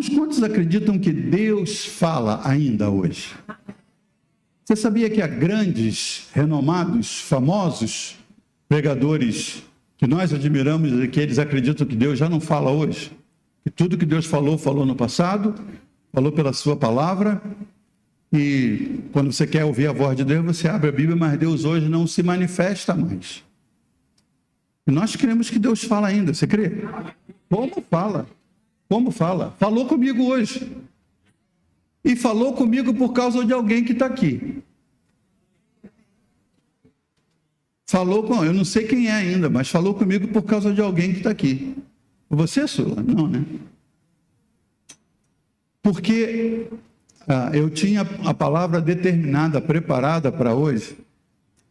Irmãos, quantos acreditam que Deus fala ainda hoje? Você sabia que há grandes, renomados, famosos pregadores que nós admiramos e que eles acreditam que Deus já não fala hoje? Que tudo que Deus falou, falou no passado, falou pela sua palavra, e quando você quer ouvir a voz de Deus, você abre a Bíblia, mas Deus hoje não se manifesta mais. E nós cremos que Deus fala ainda, você crê? Como fala? Como fala? Falou comigo hoje. E falou comigo por causa de alguém que está aqui. Falou com, eu não sei quem é ainda, mas falou comigo por causa de alguém que está aqui. Você, Sula? Não, né? Porque eu tinha a palavra determinada, preparada para hoje,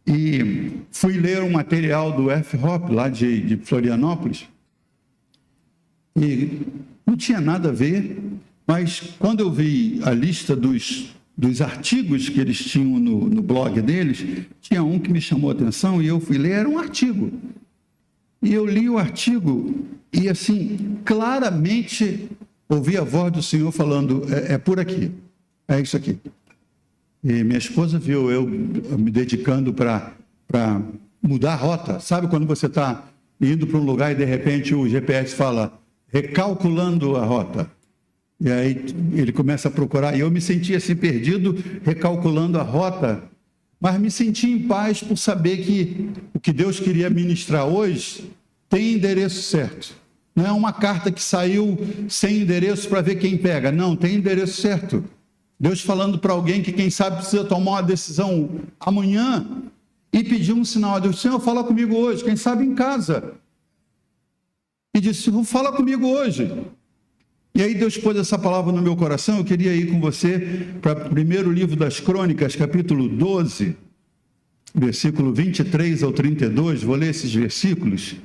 e fui ler um material do F. Hop, lá de Florianópolis, e não tinha nada a ver, mas quando eu vi a lista dos artigos que eles tinham no blog deles, tinha um que me chamou a atenção e eu fui ler, era um artigo. E eu li o artigo e, assim, claramente ouvi a voz do Senhor falando, é por aqui, é isso aqui. E minha esposa viu eu me dedicando para mudar a rota. Sabe quando você está indo para um lugar e de repente o GPS fala, recalculando a rota? E aí ele começa a procurar, e eu me senti assim perdido, recalculando a rota, mas me senti em paz por saber que o que Deus queria ministrar hoje tem endereço certo. Não é uma carta que saiu sem endereço para ver quem pega, não, tem endereço certo. Deus falando para alguém que quem sabe precisa tomar uma decisão amanhã e pedir um sinal a Deus, Senhor, fala comigo hoje, quem sabe em casa. E disse, Senhor, fala comigo hoje. E aí Deus pôs essa palavra no meu coração, eu queria ir com você para o primeiro livro das Crônicas, capítulo 12, versículo 23 ao 32, vou ler esses versículos.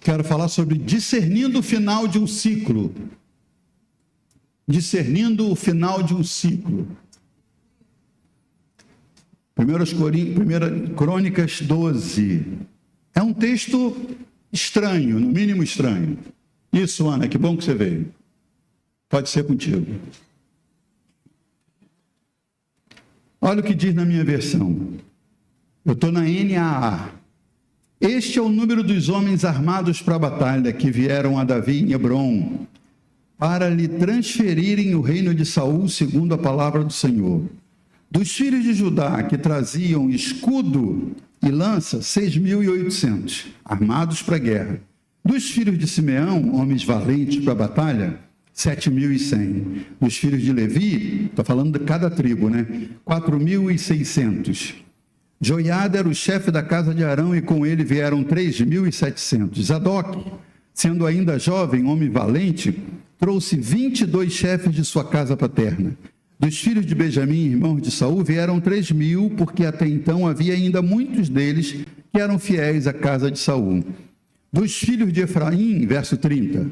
Quero falar sobre discernindo o final de um ciclo. Discernindo o final de um ciclo. 1 Crônicas 12. É um texto estranho, no mínimo estranho. Isso, Ana, que bom que você veio. Pode ser contigo. Olha o que diz na minha versão. Eu estou na NAA. Este é o número dos homens armados para a batalha que vieram a Davi em Hebrom, para lhe transferirem o reino de Saul segundo a palavra do Senhor. Dos filhos de Judá, que traziam escudo e lança, 6.800, armados para a guerra. Dos filhos de Simeão, homens valentes para a batalha, 7.100. Dos filhos de Levi, está falando de cada tribo, né? 4.600. Joiada era o chefe da casa de Arão e com ele vieram 3.700. Zadok, sendo ainda jovem, homem valente, trouxe 22 chefes de sua casa paterna. Dos filhos de Benjamim, irmãos de Saul, vieram 3.000, porque até então havia ainda muitos deles que eram fiéis à casa de Saul. Dos filhos de Efraim, verso 30,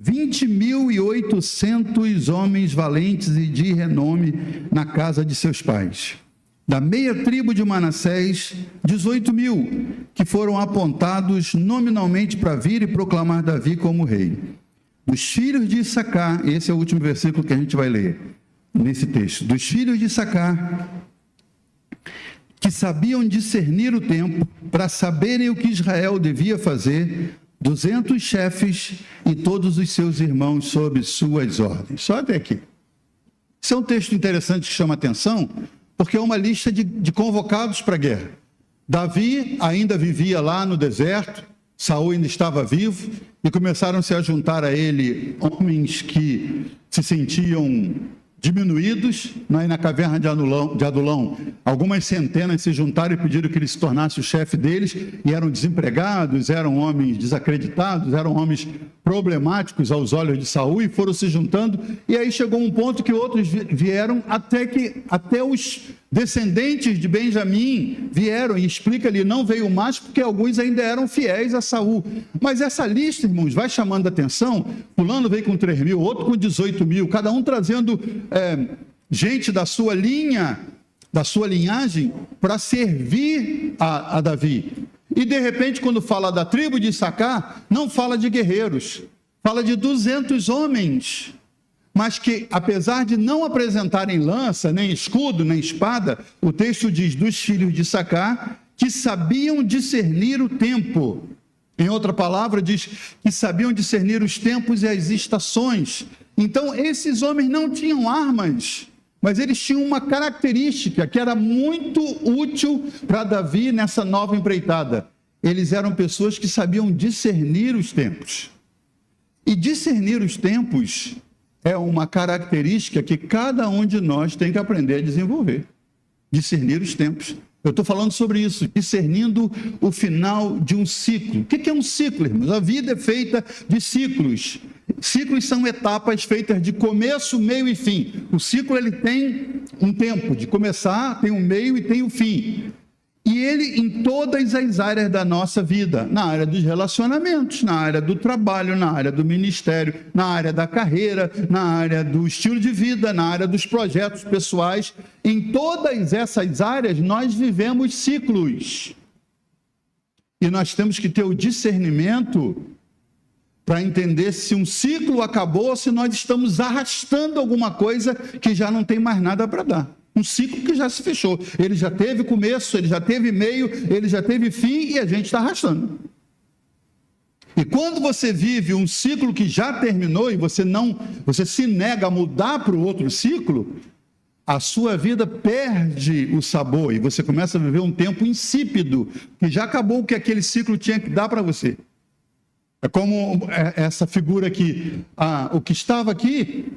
20.800 homens valentes e de renome na casa de seus pais. Da meia tribo de Manassés, 18.000, que foram apontados nominalmente para vir e proclamar Davi como rei. Dos filhos de Issacar, esse é o último versículo que a gente vai ler nesse texto. Dos filhos de Issacar, que sabiam discernir o tempo, para saberem o que Israel devia fazer, 200 chefes e todos os seus irmãos sob suas ordens. Só até aqui. Esse é um texto interessante que chama atenção, porque é uma lista de convocados para a guerra. Davi ainda vivia lá no deserto, Saul ainda estava vivo, e começaram-se a juntar a ele homens que se sentiam diminuídos, na caverna de Adulão, algumas centenas se juntaram e pediram que ele se tornasse o chefe deles, e eram desempregados, eram homens desacreditados, eram homens problemáticos aos olhos de Saul, e foram se juntando, e aí chegou um ponto que outros vieram, até os descendentes de Benjamim vieram, e explica ali, não veio mais, porque alguns ainda eram fiéis a Saul. Mas essa lista, irmãos, vai chamando a atenção, fulano veio com 3.000, outro com 18.000, cada um trazendo gente da sua linha, da sua linhagem, para servir a Davi. E de repente, quando fala da tribo de Issacar, não fala de guerreiros, Fala de 200 homens, mas que, apesar de não apresentarem lança, nem escudo, nem espada, o texto diz dos filhos de Issacar, que sabiam discernir o tempo. Em outra palavra, diz que sabiam discernir os tempos e as estações. Então, esses homens não tinham armas, mas eles tinham uma característica que era muito útil para Davi nessa nova empreitada. Eles eram pessoas que sabiam discernir os tempos. E discernir os tempos é uma característica que cada um de nós tem que aprender a desenvolver. Discernir os tempos. Eu estou falando sobre isso, discernindo o final de um ciclo. O que é um ciclo, irmãos? A vida é feita de ciclos. Ciclos são etapas feitas de começo, meio e fim. O ciclo ele tem um tempo de começar, tem um meio e tem o fim. E ele em todas as áreas da nossa vida, na área dos relacionamentos, na área do trabalho, na área do ministério, na área da carreira, na área do estilo de vida, na área dos projetos pessoais. Em todas essas áreas nós vivemos ciclos. E nós temos que ter o discernimento para entender se um ciclo acabou ou se nós estamos arrastando alguma coisa que já não tem mais nada para dar. Um ciclo que já se fechou. Ele já teve começo, ele já teve meio, ele já teve fim e a gente está arrastando. E quando você vive um ciclo que já terminou e você se nega a mudar para o outro ciclo, a sua vida perde o sabor e você começa a viver um tempo insípido, que já acabou o que aquele ciclo tinha que dar para você. É como essa figura aqui, o que estava aqui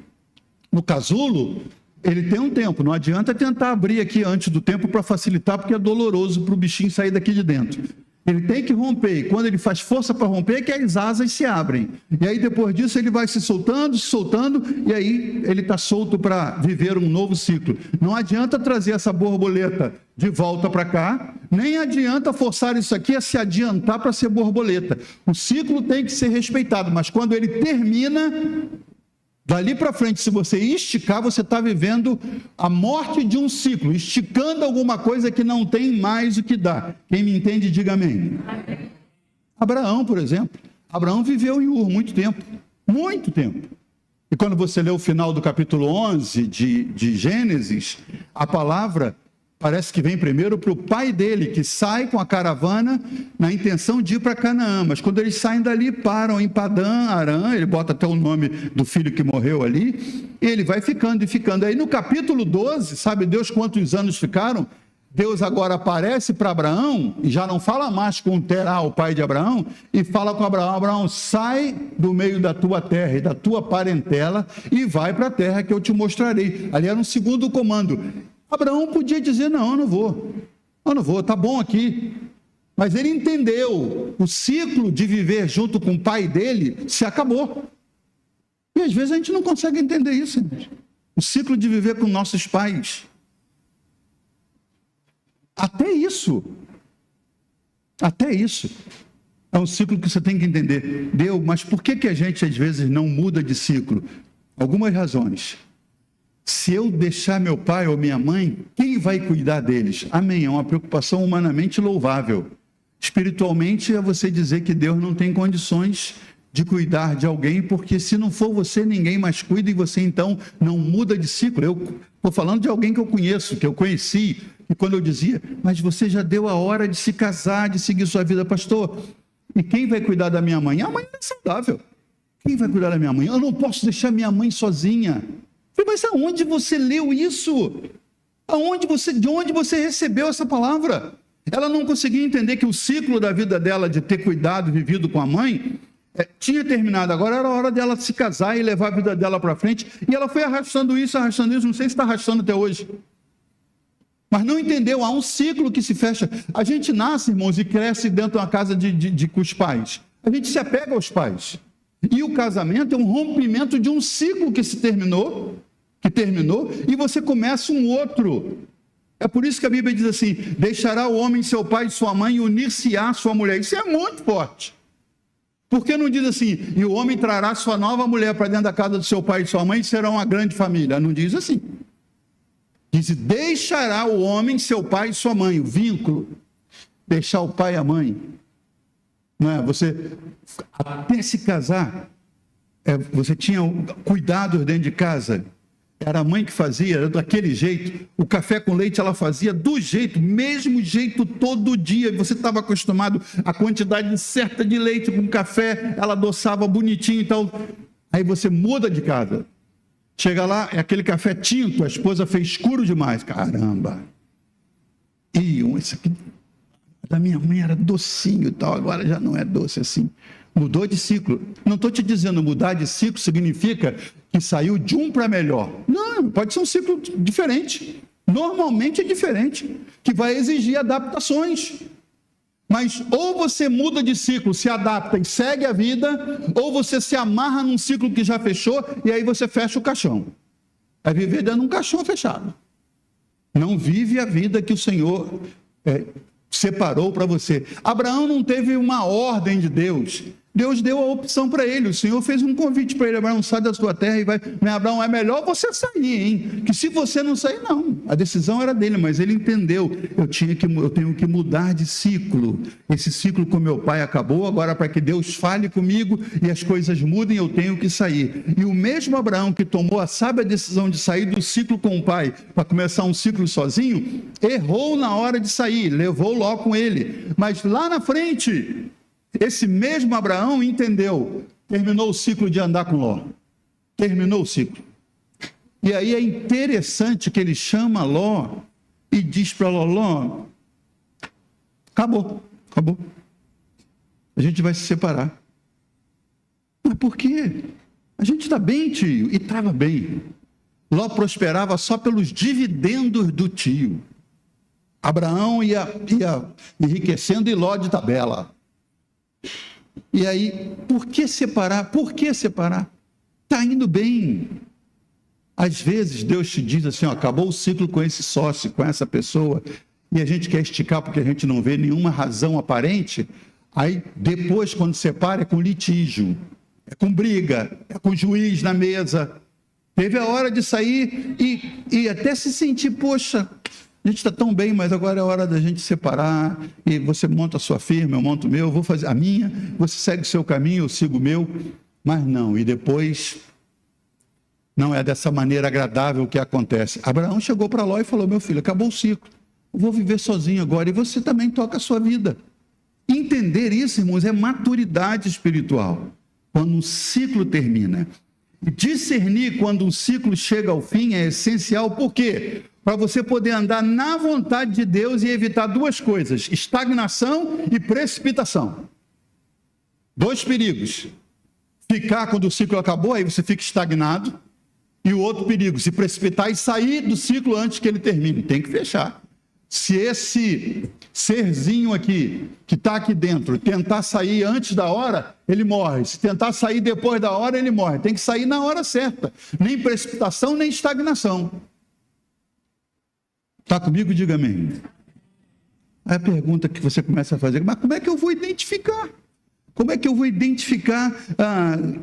no casulo, ele tem um tempo, não adianta tentar abrir aqui antes do tempo para facilitar, porque é doloroso para o bichinho sair daqui de dentro. Ele tem que romper, e quando ele faz força para romper, é que as asas se abrem. E aí depois disso ele vai se soltando, e aí ele está solto para viver um novo ciclo. Não adianta trazer essa borboleta de volta para cá, nem adianta forçar isso aqui a se adiantar para ser borboleta. O ciclo tem que ser respeitado, mas quando ele termina, dali para frente, se você esticar, você está vivendo a morte de um ciclo, esticando alguma coisa que não tem mais o que dar. Quem me entende, diga amém. Abraão, por exemplo. Abraão viveu em Ur muito tempo. Muito tempo. E quando você lê o final do capítulo 11 de Gênesis, a palavra parece que vem primeiro para o pai dele, que sai com a caravana na intenção de ir para Canaã. Mas quando eles saem dali, param em Padã Arã, ele bota até o nome do filho que morreu ali, e ele vai ficando e ficando. Aí no capítulo 12, sabe Deus quantos anos ficaram? Deus agora aparece para Abraão, e já não fala mais com Terá, o pai de Abraão, e fala com Abraão: Abraão, sai do meio da tua terra e da tua parentela, e vai para a terra que eu te mostrarei. Ali era um segundo comando. Abraão podia dizer: não, eu não vou, tá bom aqui. Mas ele entendeu, o ciclo de viver junto com o pai dele se acabou. E às vezes a gente não consegue entender isso, gente. O ciclo de viver com nossos pais. Até isso é um ciclo que você tem que entender. Mas por que a gente às vezes não muda de ciclo? Algumas razões. Se eu deixar meu pai ou minha mãe, quem vai cuidar deles? Amém, é uma preocupação humanamente louvável. Espiritualmente é você dizer que Deus não tem condições de cuidar de alguém, porque se não for você, ninguém mais cuida, e você então não muda de ciclo. Eu estou falando de alguém que eu conheço, que eu conheci, e quando eu dizia: mas você já deu a hora de se casar, de seguir sua vida, pastor, e quem vai cuidar da minha mãe? A mãe não é saudável. Quem vai cuidar da minha mãe? Eu não posso deixar minha mãe sozinha. Mas aonde você leu isso? De onde você recebeu essa palavra? Ela não conseguia entender que o ciclo da vida dela de ter cuidado, vivido com a mãe, tinha terminado. Agora era a hora dela se casar e levar a vida dela para frente. E ela foi arrastando isso, não sei se está arrastando até hoje. Mas não entendeu, há um ciclo que se fecha. A gente nasce, irmãos, e cresce dentro de uma casa com os pais. A gente se apega aos pais. E o casamento é um rompimento de um ciclo que terminou, e você começa um outro. É por isso que a Bíblia diz assim: deixará o homem seu pai e sua mãe e unir-se-á à sua mulher. Isso é muito forte. Por que não diz assim: e o homem trará sua nova mulher para dentro da casa do seu pai e sua mãe e será uma grande família? Não diz assim. Diz: deixará o homem seu pai e sua mãe. O vínculo, deixar o pai e a mãe. Não é? Você, até se casar, você tinha cuidados dentro de casa. Era a mãe que fazia, era daquele jeito. O café com leite ela fazia do jeito, mesmo jeito todo dia. Você estava acostumado à quantidade certa de leite com café, ela adoçava bonitinho e tal. Aí você muda de casa. Chega lá, é aquele café tinto, a esposa fez escuro demais. Caramba! E isso aqui da minha mãe era docinho e tal, agora já não é doce assim. Mudou de ciclo. Não estou te dizendo mudar de ciclo significa que saiu de um para melhor. Não, pode ser um ciclo diferente. Normalmente é diferente, que vai exigir adaptações. Mas ou você muda de ciclo, se adapta e segue a vida, ou você se amarra num ciclo que já fechou e aí você fecha o caixão. É viver dentro de um caixão fechado. Não vive a vida que o Senhor separou para você. Abraão não teve uma ordem de Deus. Deus deu a opção para ele. O Senhor fez um convite para ele: Abraão, sai da sua terra e vai. Mas Abraão, é melhor você sair, hein? Que se você não sair, não. A decisão era dele, mas ele entendeu. Eu tenho que mudar de ciclo. Esse ciclo com meu pai acabou. Agora, para que Deus fale comigo e as coisas mudem, eu tenho que sair. E o mesmo Abraão que tomou a sábia decisão de sair do ciclo com o pai para começar um ciclo sozinho, errou na hora de sair, levou Ló com ele. Mas lá na frente, esse mesmo Abraão entendeu, terminou o ciclo de andar com Ló. Terminou o ciclo. E aí é interessante que ele chama Ló e diz para Ló: Ló, acabou. A gente vai se separar. Mas por quê? A gente está bem, tio. E estava bem. Ló prosperava só pelos dividendos do tio. Abraão ia enriquecendo e Ló de tabela. E aí, por que separar? Está indo bem. Às vezes Deus te diz assim: ó, acabou o ciclo com esse sócio, com essa pessoa, e a gente quer esticar porque a gente não vê nenhuma razão aparente. Aí depois, quando separa, é com litígio, é com briga, é com juiz na mesa. Teve a hora de sair e até se sentir: poxa, a gente está tão bem, mas agora é hora da gente separar, e você monta a sua firma, eu monto o meu, eu vou fazer a minha, você segue o seu caminho, eu sigo o meu. Mas não, e depois não é dessa maneira agradável que acontece. Abraão chegou para Ló e falou: meu filho, acabou o ciclo, eu vou viver sozinho agora, e você também toca a sua vida. Entender isso, irmãos, é maturidade espiritual. Quando um ciclo termina, discernir quando um ciclo chega ao fim é essencial. Por quê? Para você poder andar na vontade de Deus e evitar duas coisas: estagnação e precipitação. Dois perigos: ficar quando o ciclo acabou, aí você fica estagnado, e o outro perigo, se precipitar e sair do ciclo antes que ele termine. Tem que fechar. Se esse serzinho aqui, que está aqui dentro, tentar sair antes da hora, ele morre. Se tentar sair depois da hora, ele morre. Tem que sair na hora certa. Nem precipitação, nem estagnação. Está comigo? Diga amém. Aí a pergunta que você começa a fazer: mas como é que eu vou identificar? Como é que eu vou identificar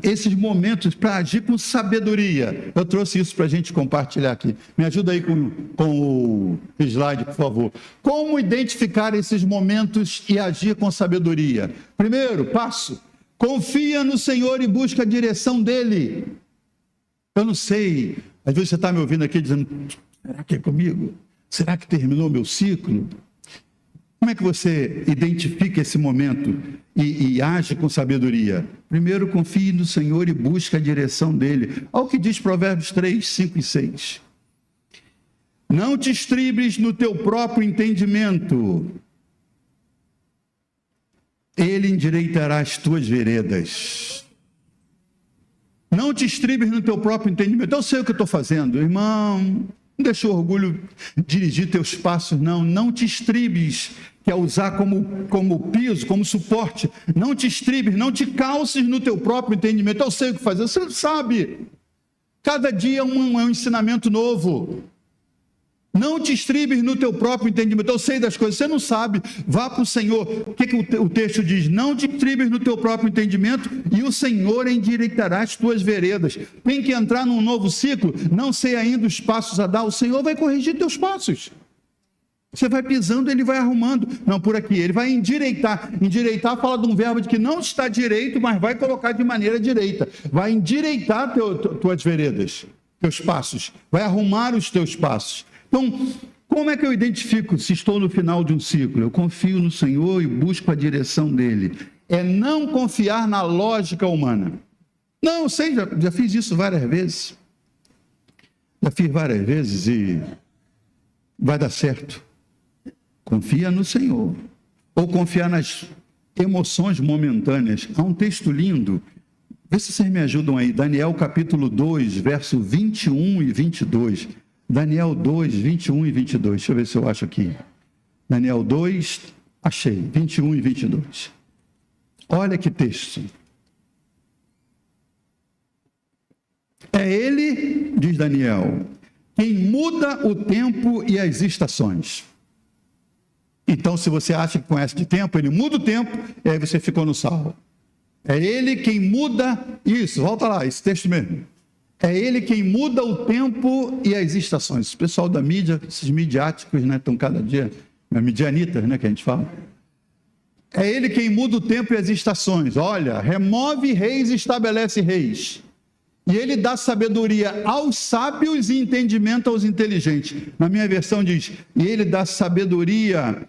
esses momentos para agir com sabedoria? Eu trouxe isso para a gente compartilhar aqui. Me ajuda aí com o slide, por favor. Como identificar esses momentos e agir com sabedoria? Primeiro passo: confia no Senhor e busca a direção dEle. Eu não sei, às vezes você está me ouvindo aqui dizendo: será que é comigo? Será que terminou meu ciclo? Como é que você identifica esse momento e age com sabedoria? Primeiro, confie no Senhor e busque a direção dEle. Olha o que diz Provérbios 3, 5 e 6. Não te estribes no teu próprio entendimento. Ele endireitará as tuas veredas. Não te estribes no teu próprio entendimento. Eu sei o que eu estou fazendo, irmão. Não deixa o orgulho dirigir teus passos, não. Não te estribes, que é usar como piso, como suporte. Não te estribes, não te calces no teu próprio entendimento. Eu sei o que fazer, você sabe. Cada dia é um ensinamento novo. Não te estribes no teu próprio entendimento. Eu sei das coisas, você não sabe. Vá para o Senhor. O que o texto diz? Não te estribes no teu próprio entendimento e o Senhor endireitará as tuas veredas. Tem que entrar num novo ciclo, não sei ainda os passos a dar. O Senhor vai corrigir teus passos. Você vai pisando, ele vai arrumando. Não, por aqui. Ele vai endireitar. Endireitar fala de um verbo de que não está direito, mas vai colocar de maneira direita. Vai endireitar tuas veredas, teus passos. Vai arrumar os teus passos. Então, como é que eu identifico se estou no final de um ciclo? Eu confio no Senhor e busco a direção dele. É não confiar na lógica humana. Não, eu sei, já fiz isso várias vezes. Já fiz várias vezes e vai dar certo. Confia no Senhor. Ou confiar nas emoções momentâneas. Há um texto lindo. Vê se vocês me ajudam aí. Daniel capítulo 2, verso 21 e 22. Daniel 2, 21 e 22. Deixa eu ver se eu acho aqui. Daniel 2, achei. 21 e 22. Olha que texto. É ele, diz Daniel, quem muda o tempo e as estações. Então, se você acha que conhece de tempo, ele muda o tempo e aí você ficou no salvo. É ele quem muda isso, volta lá, esse texto mesmo. É ele quem muda o tempo e as estações. O pessoal da mídia, esses midiáticos, né, estão cada dia, midianitas, né, que a gente fala. É ele quem muda o tempo e as estações. Olha, remove reis e estabelece reis. E ele dá sabedoria aos sábios e entendimento aos inteligentes. Na minha versão diz, e ele dá sabedoria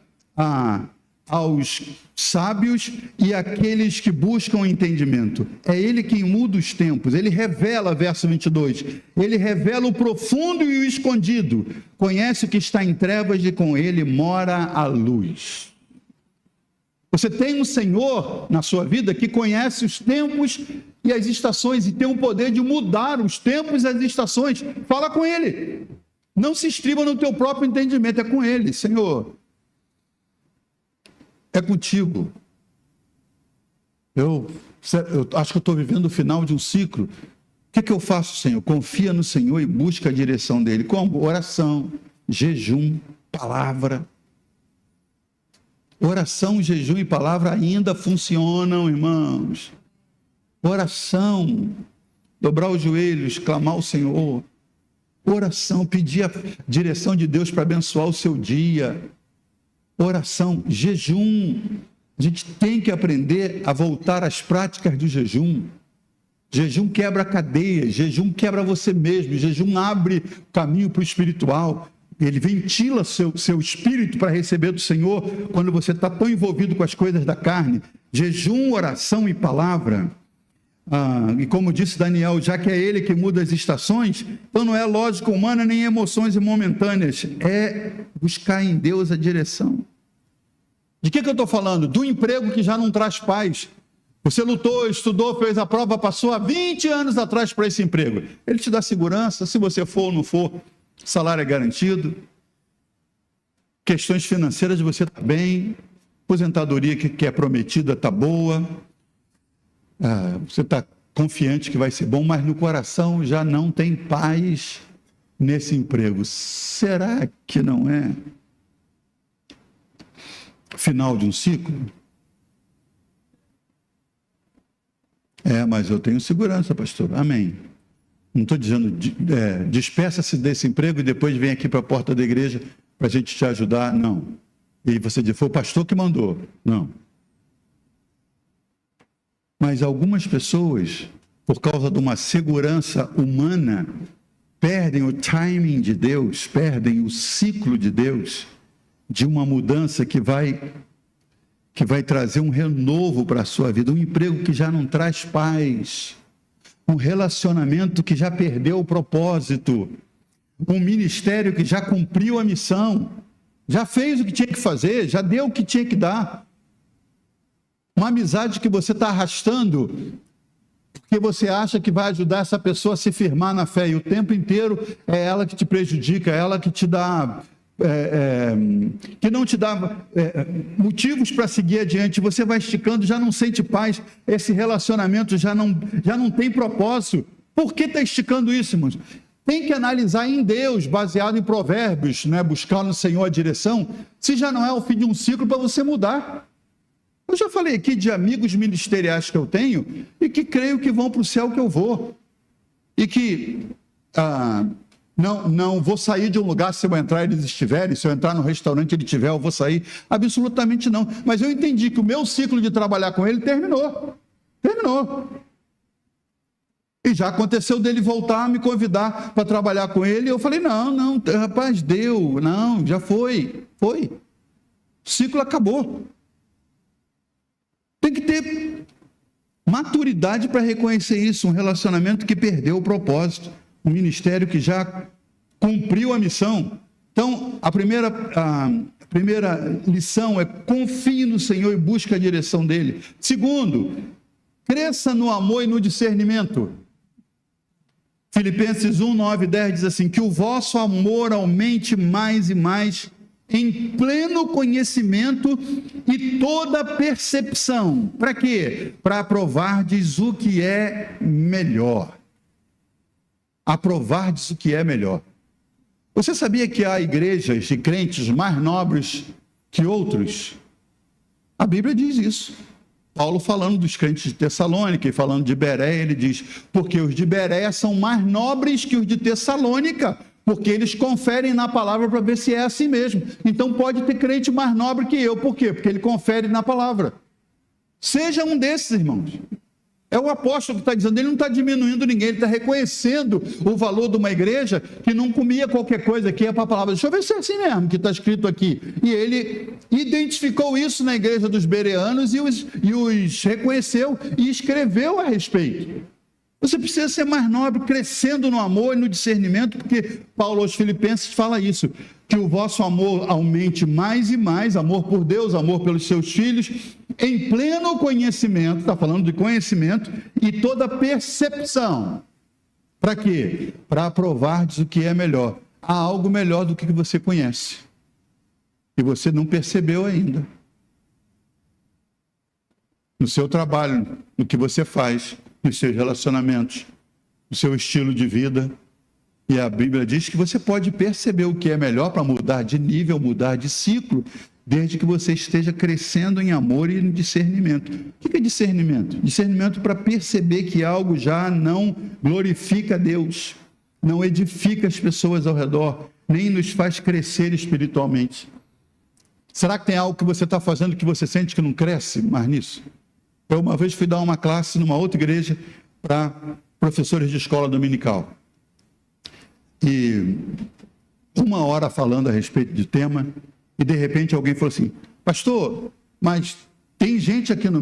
aos sábios e àqueles que buscam entendimento. É ele quem muda os tempos. Ele revela, verso 22, ele revela o profundo e o escondido. Conhece o que está em trevas e com ele mora a luz. Você tem um Senhor na sua vida que conhece os tempos e as estações e tem o poder de mudar os tempos e as estações. Fala com ele. Não se estriba no teu próprio entendimento, é com ele. Senhor, é contigo. Eu acho que eu estou vivendo o final de um ciclo. O que eu faço, Senhor? Confia no Senhor e busca a direção dele. Como? Oração, jejum, palavra. Oração, jejum e palavra ainda funcionam, irmãos. Oração, dobrar os joelhos, clamar ao Senhor. Oração, pedir a direção de Deus para abençoar o seu dia. Oração, jejum. A gente tem que aprender a voltar às práticas do jejum. Jejum quebra cadeias, jejum quebra você mesmo, jejum abre caminho para o espiritual. Ele ventila seu espírito para receber do Senhor quando você está tão envolvido com as coisas da carne. Jejum, oração e palavra. E como disse Daniel, já que é ele que muda as estações, então não é lógica humana nem emoções momentâneas, é buscar em Deus a direção. De que eu estou falando? Do emprego que já não traz paz. Você lutou, estudou, fez a prova, passou há 20 anos atrás para esse emprego. Ele te dá segurança, se você for ou não for, salário é garantido, questões financeiras você está bem, aposentadoria que é prometida está boa, você está confiante que vai ser bom, mas no coração já não tem paz nesse emprego. Será que não é final de um ciclo? Mas eu tenho segurança, pastor. Amém. Não estou dizendo, despeça-se desse emprego e depois vem aqui para a porta da igreja para a gente te ajudar. Não. E você diz, foi o pastor que mandou. Não. Mas algumas pessoas, por causa de uma segurança humana, perdem o timing de Deus, perdem o ciclo de Deus, de uma mudança que vai trazer um renovo para a sua vida, um emprego que já não traz paz, um relacionamento que já perdeu o propósito, um ministério que já cumpriu a missão, já fez o que tinha que fazer, já deu o que tinha que dar. Uma amizade que você está arrastando, porque você acha que vai ajudar essa pessoa a se firmar na fé, e o tempo inteiro é ela que te prejudica, é ela que te dá... que não te dá motivos para seguir adiante, você vai esticando, já não sente paz, esse relacionamento já não tem propósito. Por que está esticando isso, irmãos? Tem que analisar em Deus, baseado em Provérbios, né? Buscar no Senhor a direção, se já não é o fim de um ciclo para você mudar. Eu já falei aqui de amigos ministeriais que eu tenho e que creio que vão para o céu que eu vou, e que Não vou sair de um lugar se eu entrar e eles estiverem, se eu entrar no restaurante e ele tiver, eu vou sair. Absolutamente não. Mas eu entendi que o meu ciclo de trabalhar com ele terminou. E já aconteceu dele voltar a me convidar para trabalhar com ele. E eu falei, não, rapaz, deu. Não, já foi. O ciclo acabou. Tem que ter maturidade para reconhecer isso. Um relacionamento que perdeu o propósito. Um ministério que já cumpriu a missão. Então, a primeira lição é confie no Senhor e busque a direção dele. Segundo, cresça no amor e no discernimento. Filipenses 1, 9 e 10 diz assim, que o vosso amor aumente mais e mais em pleno conhecimento e toda percepção. Para quê? Para aprovardes o que é melhor. Aprovardes o que é melhor. Você sabia que há igrejas e crentes mais nobres que outros? A Bíblia diz isso. Paulo falando dos crentes de Tessalônica e falando de Bereia, ele diz, porque os de Bereia são mais nobres que os de Tessalônica, porque eles conferem na palavra para ver se é assim mesmo. Então pode ter crente mais nobre que eu. Por quê? Porque ele confere na palavra. Seja um desses, irmãos. É o apóstolo que está dizendo, ele não está diminuindo ninguém, ele está reconhecendo o valor de uma igreja que não comia qualquer coisa, que ia para a palavra. Deixa eu ver se é assim mesmo, que está escrito aqui. E ele identificou isso na igreja dos bereanos e os reconheceu e escreveu a respeito. Você precisa ser mais nobre, crescendo no amor e no discernimento, porque Paulo aos Filipenses fala isso, que o vosso amor aumente mais e mais, amor por Deus, amor pelos seus filhos, em pleno conhecimento, está falando de conhecimento, e toda percepção. Para quê? Para aprovardes o que é melhor. Há algo melhor do que você conhece, e você não percebeu ainda. No seu trabalho, no que você faz, nos seus relacionamentos, no seu estilo de vida. E a Bíblia diz que você pode perceber o que é melhor para mudar de nível, mudar de ciclo, desde que você esteja crescendo em amor e em discernimento. O que é discernimento? Discernimento para perceber que algo já não glorifica a Deus, não edifica as pessoas ao redor, nem nos faz crescer espiritualmente. Será que tem algo que você está fazendo que você sente que não cresce mais nisso? Eu uma vez fui dar uma classe numa outra igreja para professores de escola dominical. E 1 hora falando a respeito de tema, e de repente alguém falou assim, pastor, mas tem gente aqui no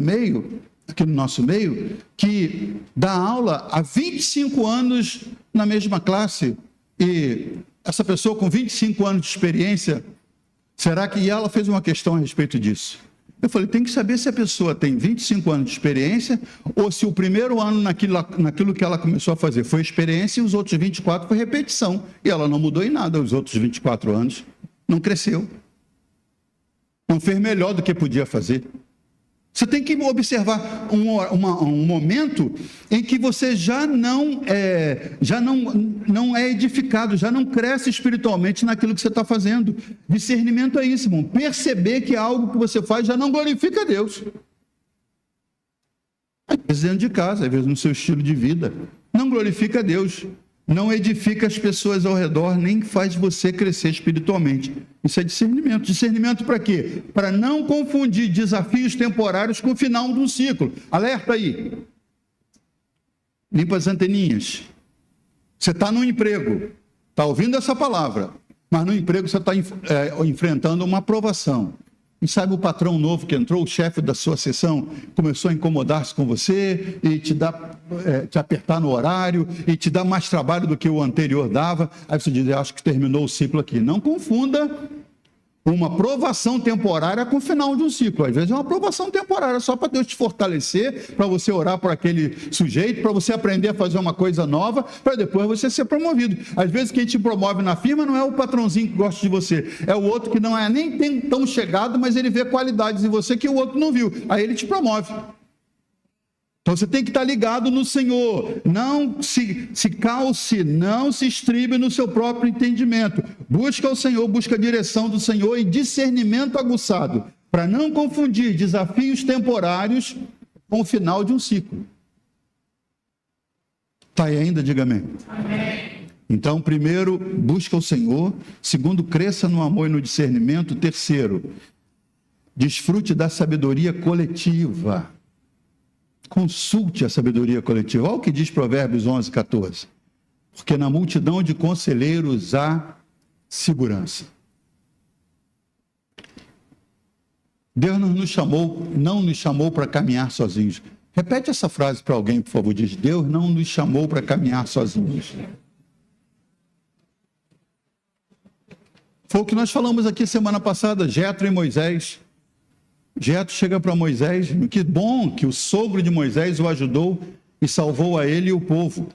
nosso meio, que dá aula há 25 anos na mesma classe, e essa pessoa com 25 anos de experiência, será que... E ela fez uma questão a respeito disso. Eu falei, tem que saber se a pessoa tem 25 anos de experiência ou se o primeiro ano naquilo que ela começou a fazer foi experiência e os outros 24 foi repetição. E ela não mudou em nada os outros 24 anos. Não cresceu. Não fez melhor do que podia fazer. Você tem que observar um momento em que você já não é edificado, já não cresce espiritualmente naquilo que você está fazendo. Discernimento é isso, irmão. Perceber que algo que você faz já não glorifica a Deus. Às vezes dentro de casa, às vezes no seu estilo de vida. Não glorifica a Deus. Não edifica as pessoas ao redor, nem faz você crescer espiritualmente. Isso é discernimento. Discernimento para quê? Para não confundir desafios temporários com o final de um ciclo. Alerta aí. Limpa as anteninhas. Você está no emprego, está ouvindo essa palavra, mas no emprego você está enfrentando uma aprovação. E sabe o patrão novo que entrou, o chefe da sua seção, começou a incomodar-se com você e te apertar no horário e te dar mais trabalho do que o anterior dava. Aí você diz, eu acho que terminou o ciclo aqui. Não confunda uma aprovação temporária com o final de um ciclo. Às vezes é uma aprovação temporária só para Deus te fortalecer, para você orar por aquele sujeito, para você aprender a fazer uma coisa nova, para depois você ser promovido. Às vezes quem te promove na firma não é o patrãozinho que gosta de você, é o outro que não é nem tão chegado, mas ele vê qualidades em você que o outro não viu. Aí ele te promove. Então você tem que estar ligado no Senhor, não se calce, não se estribe no seu próprio entendimento. Busca o Senhor, busca a direção do Senhor e discernimento aguçado, para não confundir desafios temporários com o final de um ciclo. Está aí ainda? Diga amém. Amém. Então, primeiro, busca o Senhor. Segundo, cresça no amor e no discernimento. Terceiro, desfrute da sabedoria coletiva. Consulte a sabedoria coletiva. Olha o que diz Provérbios 11, 14. Porque na multidão de conselheiros há segurança. Deus não nos chamou para caminhar sozinhos. Repete essa frase para alguém, por favor. Diz: Deus não nos chamou para caminhar sozinhos. Foi o que nós falamos aqui semana passada, Jetro e Moisés. Jetro chega para Moisés, que bom que o sogro de Moisés o ajudou e salvou a ele e o povo.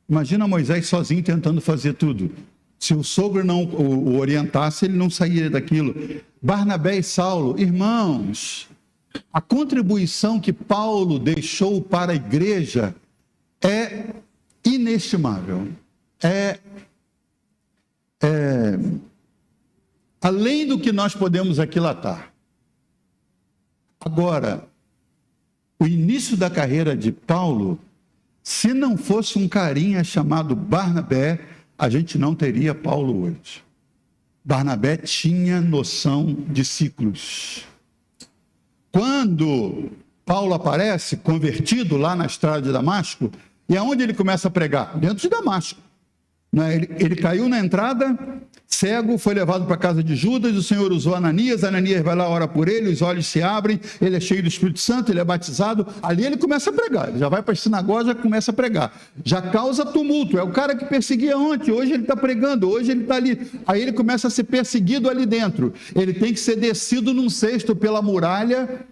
Imagina Moisés sozinho tentando fazer tudo. Se o sogro não o orientasse, ele não sairia daquilo. Barnabé e Saulo, irmãos, a contribuição que Paulo deixou para a igreja é inestimável. Além do que nós podemos aquilatar. Agora, o início da carreira de Paulo, se não fosse um carinha chamado Barnabé, a gente não teria Paulo hoje. Barnabé tinha noção de ciclos. Quando Paulo aparece, convertido lá na estrada de Damasco, e aonde ele começa a pregar? Dentro de Damasco. Ele caiu na entrada, cego, foi levado para a casa de Judas, o Senhor usou Ananias vai lá, ora por ele, os olhos se abrem, ele é cheio do Espírito Santo, ele é batizado, ali ele começa a pregar, ele já vai para a sinagoga, já começa a pregar, já causa tumulto, é o cara que perseguia ontem, hoje ele está pregando, hoje ele está ali, aí ele começa a ser perseguido ali dentro, ele tem que ser descido num cesto pela muralha,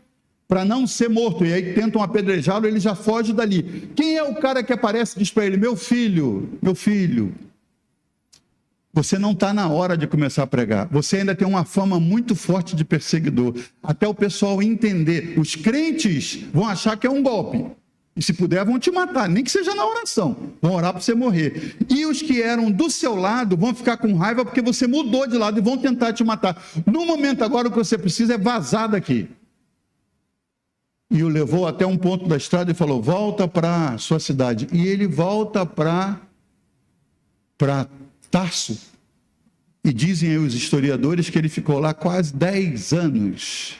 para não ser morto, e aí tentam apedrejá-lo, ele já foge dali. Quem é o cara que aparece e diz para ele: meu filho, você não está na hora de começar a pregar, você ainda tem uma fama muito forte de perseguidor, até o pessoal entender, os crentes vão achar que é um golpe, e se puder vão te matar, nem que seja na oração, vão orar para você morrer, e os que eram do seu lado vão ficar com raiva porque você mudou de lado e vão tentar te matar. No momento agora o que você precisa é vazar daqui. E o levou até um ponto da estrada e falou: volta para sua cidade. E ele volta para Tarso. E dizem aí os historiadores que ele ficou lá quase 10 anos.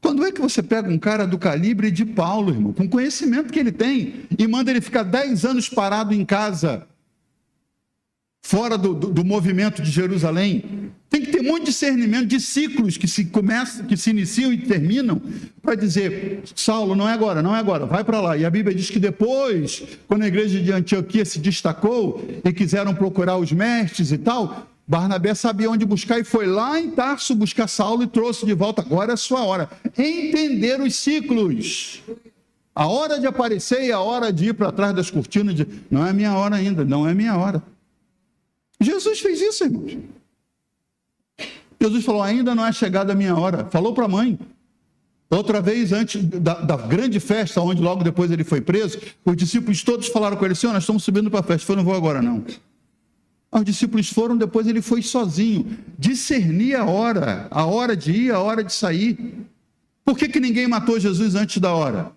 Quando é que você pega um cara do calibre de Paulo, irmão, com o conhecimento que ele tem, e manda ele ficar 10 anos parado em casa, fora do movimento de Jerusalém? Tem que ter muito discernimento de ciclos que se iniciam e terminam, para dizer: Saulo, não é agora, vai para lá. E a Bíblia diz que depois, quando a igreja de Antioquia se destacou e quiseram procurar os mestres e tal, Barnabé sabia onde buscar e foi lá em Tarso buscar Saulo e trouxe de volta. Agora é a sua hora. Entender os ciclos. A hora de aparecer e a hora de ir para trás das cortinas. Não é minha hora ainda, não é minha hora. Jesus fez isso, irmãos. Jesus falou: ainda não é chegada a minha hora. Falou para a mãe. Outra vez, antes da grande festa, onde logo depois ele foi preso, os discípulos todos falaram com ele: Senhor, nós estamos subindo para a festa. Eu não vou agora, não. Os discípulos foram, depois ele foi sozinho. Discernir a hora de ir, a hora de sair. Por que ninguém matou Jesus antes da hora?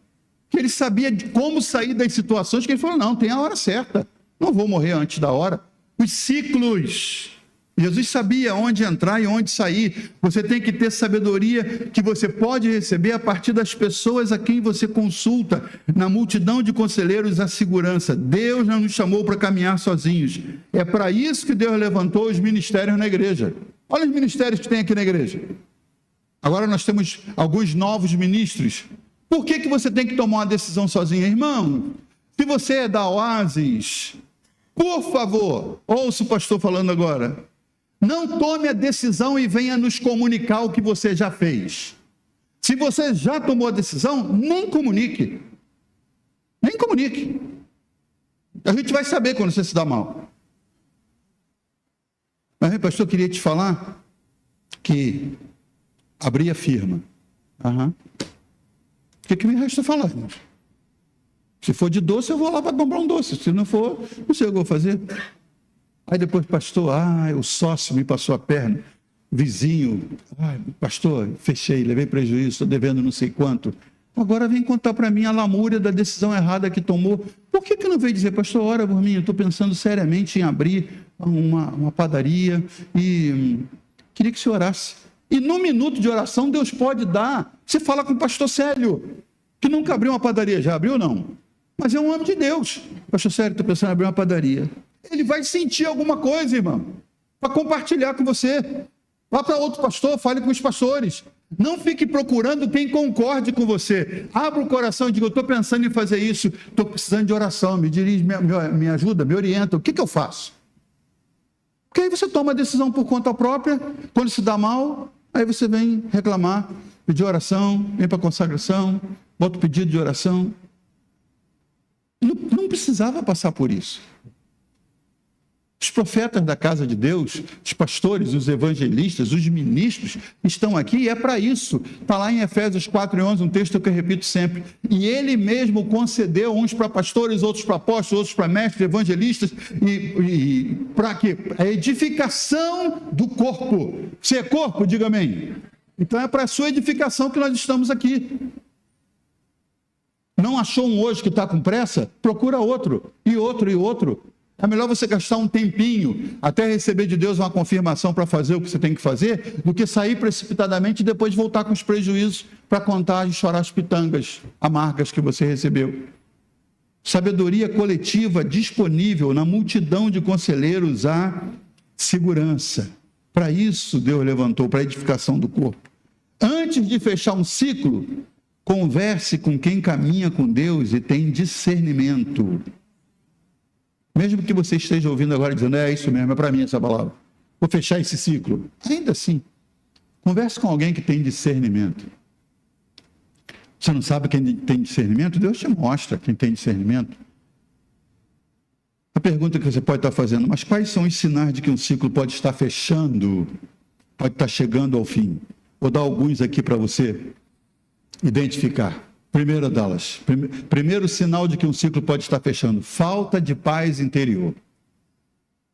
Porque ele sabia de como sair das situações, que ele falou: não, tem a hora certa. Não vou morrer antes da hora. Os ciclos. Jesus sabia onde entrar e onde sair. Você tem que ter sabedoria que você pode receber a partir das pessoas a quem você consulta. Na multidão de conselheiros, a segurança. Deus não nos chamou para caminhar sozinhos. É para isso que Deus levantou os ministérios na igreja. Olha os ministérios que tem aqui na igreja. Agora nós temos alguns novos ministros. Por que você tem que tomar uma decisão sozinho? Irmão, se você é da Oásis, por favor, ouça o pastor falando agora. Não tome a decisão e venha nos comunicar o que você já fez. Se você já tomou a decisão, nem comunique. Nem comunique. A gente vai saber quando você se dá mal. Mas, pastor, eu queria te falar que abri a firma. O que me resta falar, irmãos? Se for de doce, eu vou lá para comprar um doce. Se não for, não sei o que eu vou fazer. Aí depois, pastor, o sócio me passou a perna, vizinho, pastor, fechei, levei prejuízo, estou devendo não sei quanto. Agora vem contar para mim a lamúria da decisão errada que tomou. Por que não veio dizer: pastor, ora por mim, eu estou pensando seriamente em abrir uma padaria e queria que você orasse. E no minuto de oração, Deus pode dar. Você fala com o pastor Célio, que nunca abriu uma padaria. Já abriu ou não? Mas é um homem de Deus. Pastor Célio, estou pensando em abrir uma padaria. Ele vai sentir alguma coisa, irmão, para compartilhar com você. Vá para outro pastor, fale com os pastores. Não fique procurando quem concorde com você. Abra o coração e diga, eu estou pensando em fazer isso, estou precisando de oração, me dirige, me ajuda, me orienta, o que eu faço? Porque aí você toma a decisão por conta própria, quando se dá mal, aí você vem reclamar, pedir oração, vem para a consagração, bota o pedido de oração. Não precisava passar por isso. Os profetas da casa de Deus, os pastores, os evangelistas, os ministros estão aqui e é para isso. Está lá em Efésios 4:11, um texto que eu repito sempre. E ele mesmo concedeu uns para pastores, outros para apóstolos, outros para mestres, evangelistas, e para quê? A edificação do corpo. Se é corpo, diga amém. Então é para a sua edificação que nós estamos aqui. Não achou um hoje que está com pressa? Procura outro, e outro, e outro. É melhor você gastar um tempinho até receber de Deus uma confirmação para fazer o que você tem que fazer, do que sair precipitadamente e depois voltar com os prejuízos para contar e chorar as pitangas amargas que você recebeu. Sabedoria coletiva disponível na multidão de conselheiros há segurança. Para isso Deus levantou, para a edificação do corpo. Antes de fechar um ciclo, converse com quem caminha com Deus e tem discernimento. Mesmo que você esteja ouvindo agora dizendo, é isso mesmo, é para mim essa palavra. Vou fechar esse ciclo. Ainda assim, converse com alguém que tem discernimento. Você não sabe quem tem discernimento? Deus te mostra quem tem discernimento. A pergunta que você pode estar fazendo, mas quais são os sinais de que um ciclo pode estar fechando, pode estar chegando ao fim? Vou dar alguns aqui para você identificar. Primeira delas, primeiro sinal de que um ciclo pode estar fechando, falta de paz interior.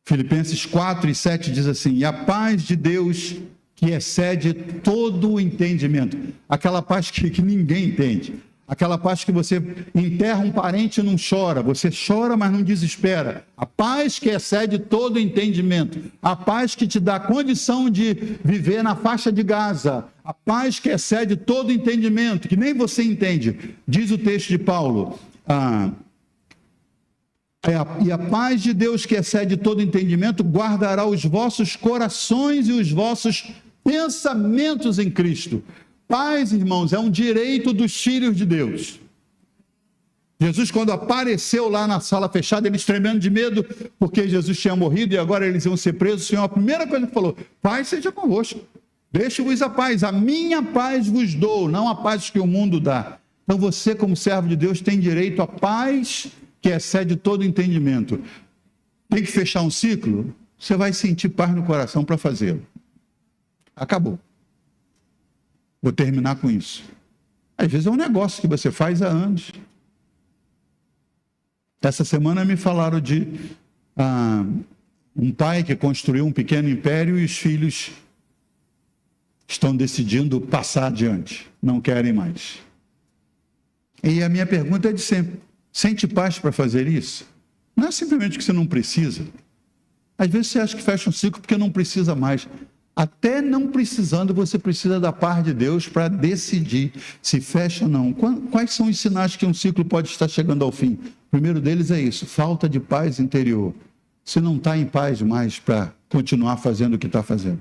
Filipenses 4:7 diz assim, e a paz de Deus que excede todo o entendimento, aquela paz que ninguém entende, aquela paz que você enterra um parente e não chora, você chora, mas não desespera, a paz que excede todo o entendimento, a paz que te dá condição de viver na faixa de Gaza, a paz que excede todo o entendimento, que nem você entende, diz o texto de Paulo, e a paz de Deus que excede todo o entendimento guardará os vossos corações e os vossos pensamentos em Cristo. Paz, irmãos, é um direito dos filhos de Deus. Jesus, quando apareceu lá na sala fechada, eles tremendo de medo, porque Jesus tinha morrido e agora eles iam ser presos, o Senhor, a primeira coisa que falou, paz seja convosco, deixo-vos a paz, a minha paz vos dou, não a paz que o mundo dá. Então você, como servo de Deus, tem direito à paz que excede todo entendimento. Tem que fechar um ciclo? Você vai sentir paz no coração para fazê-lo. Acabou. Vou terminar com isso. Às vezes é um negócio que você faz há anos. Essa semana me falaram de um pai que construiu um pequeno império e os filhos estão decidindo passar adiante. Não querem mais. E a minha pergunta é de sempre. Sente paz para fazer isso? Não é simplesmente que você não precisa. Às vezes você acha que fecha um ciclo porque não precisa mais. Até não precisando, você precisa da paz de Deus para decidir se fecha ou não. Quais são os sinais que um ciclo pode estar chegando ao fim? O primeiro deles é isso, falta de paz interior. Você não está em paz mais para continuar fazendo o que está fazendo.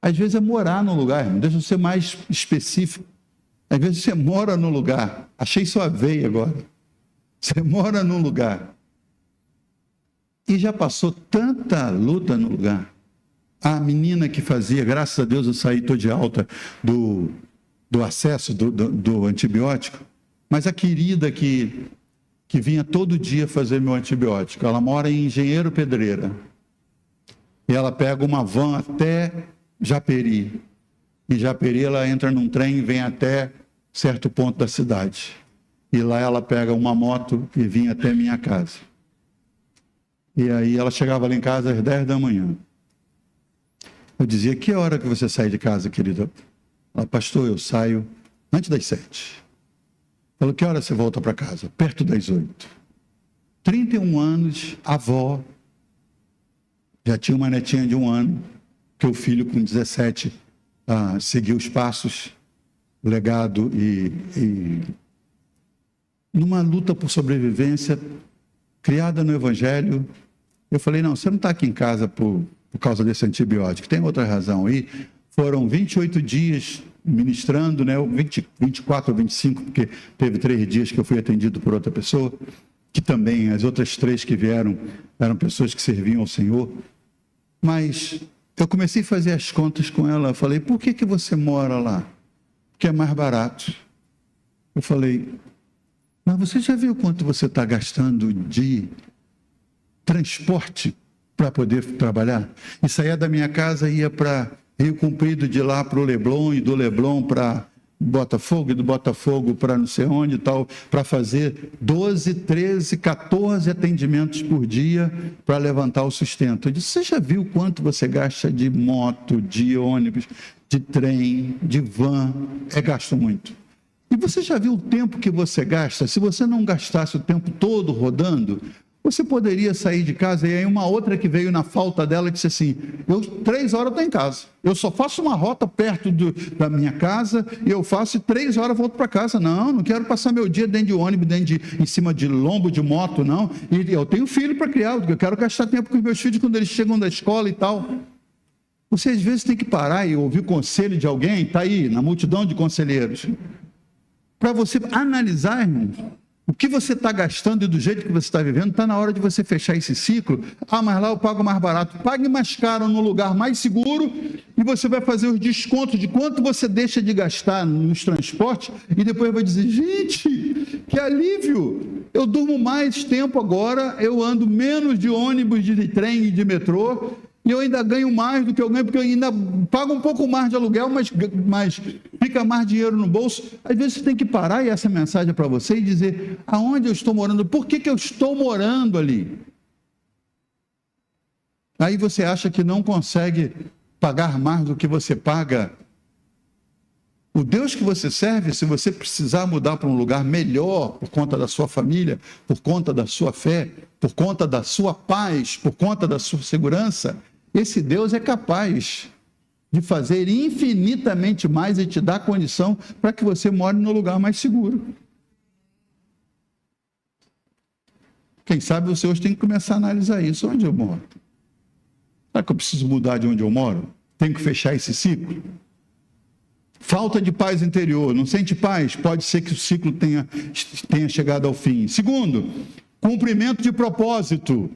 Às vezes é morar num lugar, irmão. Deixa eu ser mais específico. Às vezes você mora num lugar, achei sua veia agora. Você mora num lugar e já passou tanta luta no lugar. A menina que fazia, graças a Deus eu saí, estou de alta do acesso do antibiótico, mas a querida que vinha todo dia fazer meu antibiótico, ela mora em Engenheiro Pedreira, e ela pega uma van até Japeri, em Japeri ela entra num trem e vem até certo ponto da cidade, e lá ela pega uma moto e vinha até minha casa, e aí ela chegava lá em casa às 10 da manhã. Eu dizia, que hora que você sai de casa, querida? Ela, pastor, eu saio antes das 7. Falou, que hora você volta para casa? Perto das 8. 31 anos, avó, já tinha uma netinha de 1 ano, que o filho com 17 seguiu os passos, o legado e numa luta por sobrevivência, criada no Evangelho. Eu falei, não, você não está aqui em casa por causa desse antibiótico, tem outra razão aí. Foram 28 dias ministrando, né? 24 ou 25, porque teve 3 dias que eu fui atendido por outra pessoa, que também, as outras 3 que vieram, eram pessoas que serviam ao Senhor. Mas eu comecei a fazer as contas com ela, eu falei, por que você mora lá? Porque é mais barato. Eu falei, mas você já viu quanto você está gastando de transporte para poder trabalhar? E saía da minha casa e ia para Rio Comprido, de lá para o Leblon, e do Leblon para Botafogo, e do Botafogo para não sei onde e tal, para fazer 12, 13, 14 atendimentos por dia para levantar o sustento. Eu disse, você já viu quanto você gasta de moto, de ônibus, de trem, de van? É gasto muito. E você já viu o tempo que você gasta? Se você não gastasse o tempo todo rodando, você poderia sair de casa. E aí uma outra que veio na falta dela disse assim, 3 horas eu estou em casa, eu só faço uma rota perto da minha casa, e eu faço e 3 horas volto para casa. Não quero passar meu dia dentro de ônibus, em cima de lombo de moto, não. E eu tenho filho para criar, eu quero gastar tempo com os meus filhos quando eles chegam da escola e tal. Você às vezes tem que parar e ouvir o conselho de alguém, está aí na multidão de conselheiros, para você analisar, irmãos, o que você está gastando e do jeito que você está vivendo. Está na hora de você fechar esse ciclo. Mas lá eu pago mais barato. Pague mais caro no lugar mais seguro e você vai fazer os descontos de quanto você deixa de gastar nos transportes e depois vai dizer, gente, que alívio, eu durmo mais tempo agora, eu ando menos de ônibus, de trem e de metrô, e eu ainda ganho mais do que eu ganho, porque eu ainda pago um pouco mais de aluguel, mas fica mais dinheiro no bolso. Às vezes você tem que parar, e essa mensagem é para você, e dizer, aonde eu estou morando? Por que eu estou morando ali? Aí você acha que não consegue pagar mais do que você paga. O Deus que você serve, se você precisar mudar para um lugar melhor, por conta da sua família, por conta da sua fé, por conta da sua paz, por conta da sua segurança, esse Deus é capaz de fazer infinitamente mais e te dar condição para que você more no lugar mais seguro. Quem sabe você hoje tem que começar a analisar isso. Onde eu moro? Será que eu preciso mudar de onde eu moro? Tenho que fechar esse ciclo? Falta de paz interior, não sente paz? Pode ser que o ciclo tenha chegado ao fim. Segundo, cumprimento de propósito.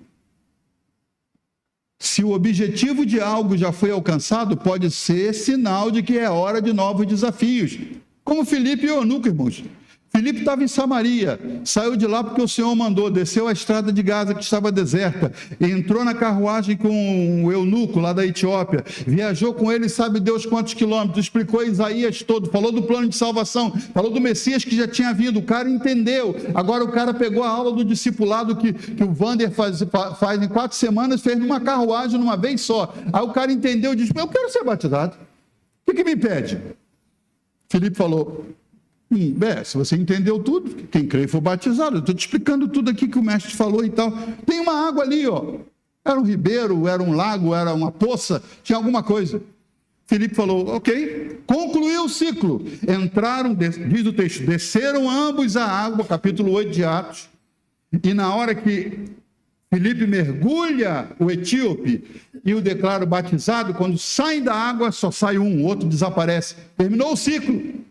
Se o objetivo de algo já foi alcançado, pode ser sinal de que é hora de novos desafios. Como Filipe e Eunuco, irmãos. Filipe estava em Samaria, saiu de lá porque o Senhor mandou, desceu a estrada de Gaza que estava deserta, entrou na carruagem com o eunuco lá da Etiópia, viajou com ele, sabe Deus quantos quilômetros, explicou Isaías todo, falou do plano de salvação, falou do Messias que já tinha vindo, o cara entendeu. Agora o cara pegou a aula do discipulado que o Wander faz em 4 semanas, fez numa carruagem, numa vez só. Aí o cara entendeu e disse, eu quero ser batizado, o que me impede? Filipe falou, se você entendeu tudo, quem crê foi batizado. Eu estou te explicando tudo aqui que o mestre falou e tal. Tem uma água ali, ó. Era um ribeiro, era um lago, era uma poça, tinha alguma coisa. Filipe falou, ok, concluiu o ciclo. Entraram, diz o texto, desceram ambos a água, capítulo 8 de Atos, e na hora que Filipe mergulha o etíope e o declara batizado, quando saem da água, só sai um, o outro desaparece. Terminou o ciclo.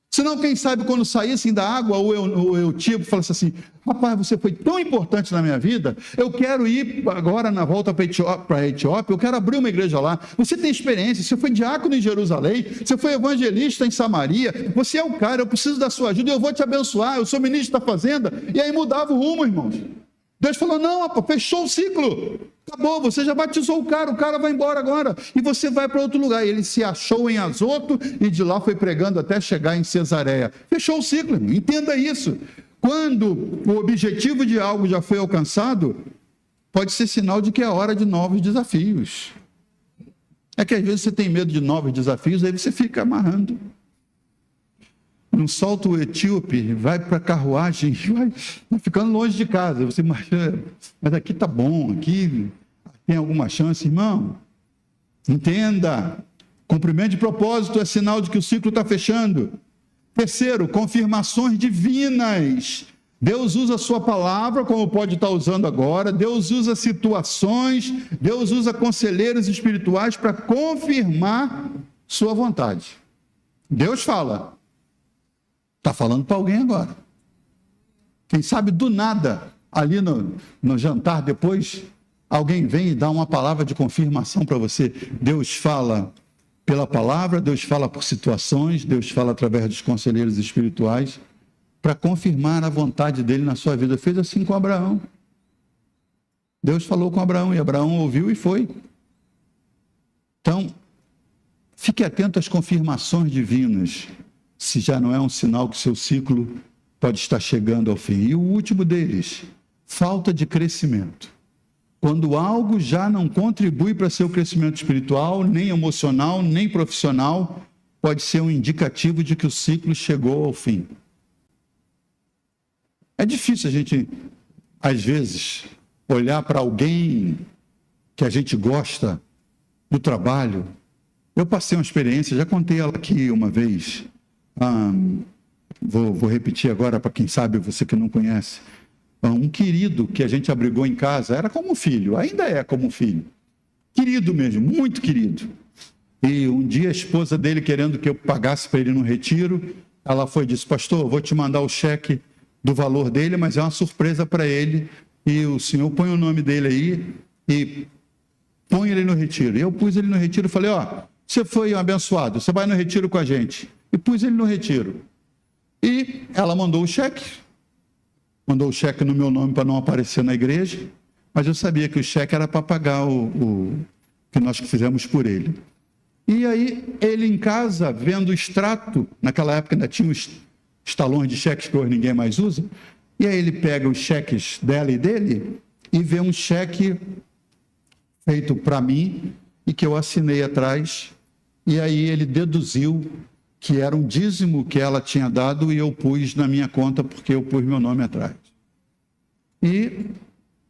Senão, quem sabe, quando saíssem da água, o etíope falasse assim, rapaz, você foi tão importante na minha vida, eu quero ir agora na volta para a Etiópia, eu quero abrir uma igreja lá. Você tem experiência, você foi diácono em Jerusalém, você foi evangelista em Samaria, você é o cara, eu preciso da sua ajuda, eu vou te abençoar, eu sou ministro da fazenda. E aí mudava o rumo, irmãos. Deus falou, não, rapaz, fechou o ciclo. Acabou, você já batizou o cara vai embora agora. E você vai para outro lugar. E ele se achou em Azoto e de lá foi pregando até chegar em Cesareia. Fechou o ciclo, irmão. Entenda isso. Quando o objetivo de algo já foi alcançado, pode ser sinal de que é hora de novos desafios. É que às vezes você tem medo de novos desafios, aí você fica amarrando. não solta o etíope, vai para a carruagem, vai ficando longe de casa. Você, mas aqui está bom, aqui tem alguma chance, irmão? Entenda, cumprimento de propósito é sinal de que o ciclo está fechando. Terceiro, confirmações divinas. Deus usa a sua palavra, como pode estar usando agora, Deus usa situações, Deus usa conselheiros espirituais para confirmar sua vontade. Deus fala. Está falando para alguém agora. Quem sabe do nada, ali no jantar depois, alguém vem e dá uma palavra de confirmação para você. Deus fala pela palavra, Deus fala por situações, Deus fala através dos conselheiros espirituais, para confirmar a vontade dele na sua vida. Fez assim com Abraão. Deus falou com Abraão e Abraão ouviu e foi. Então, fique atento às confirmações divinas, se já não é um sinal que seu ciclo pode estar chegando ao fim. E o último deles, falta de crescimento. Quando algo já não contribui para seu crescimento espiritual, nem emocional, nem profissional, pode ser um indicativo de que o ciclo chegou ao fim. É difícil a gente, às vezes, olhar para alguém que a gente gosta do trabalho. Eu passei uma experiência, já contei ela aqui uma vez. Vou repetir agora para quem sabe, você que não conhece. Um querido que a gente abrigou em casa, era como um filho, ainda é como um filho. Querido mesmo, muito querido. E um dia a esposa dele, querendo que eu pagasse para ele no retiro, ela foi e disse: pastor, eu vou te mandar o cheque do valor dele, mas é uma surpresa para ele, e o senhor põe o nome dele aí e põe ele no retiro. E eu pus ele no retiro e falei: ó, você foi um abençoado, você vai no retiro com a gente. E pus ele no retiro. E ela mandou o cheque no meu nome para não aparecer na igreja, mas eu sabia que o cheque era para pagar o que nós fizemos por ele. E aí, ele em casa, vendo o extrato, naquela época ainda tinha os talões de cheques que hoje ninguém mais usa, e aí ele pega os cheques dela e dele e vê um cheque feito para mim e que eu assinei atrás, e aí ele deduziu que era um dízimo que ela tinha dado e eu pus na minha conta porque eu pus meu nome atrás. E,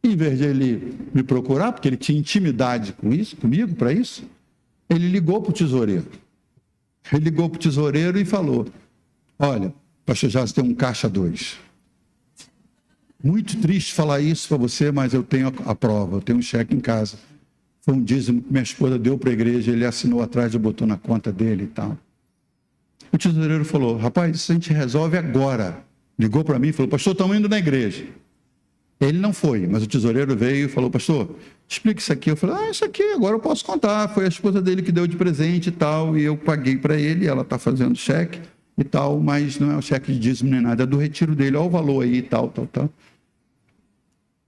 em vez de ele me procurar, porque ele tinha intimidade comigo, para isso, ele ligou para o tesoureiro. Ele ligou para o tesoureiro e falou: olha, pastor Jazz, tem um caixa 2. Muito triste falar isso para você, mas eu tenho a prova, eu tenho um cheque em casa. Foi um dízimo que minha esposa deu para a igreja, ele assinou atrás e botou na conta dele e tal. O tesoureiro falou: rapaz, isso a gente resolve agora. Ligou para mim e falou: pastor, estamos indo na igreja. Ele não foi, mas o tesoureiro veio e falou: pastor, explica isso aqui. Eu falei: isso aqui agora eu posso contar. Foi a esposa dele que deu de presente e tal, e eu paguei para ele, ela está fazendo cheque e tal, mas não é o cheque de dízimo nem nada, é do retiro dele, olha o valor aí e tal.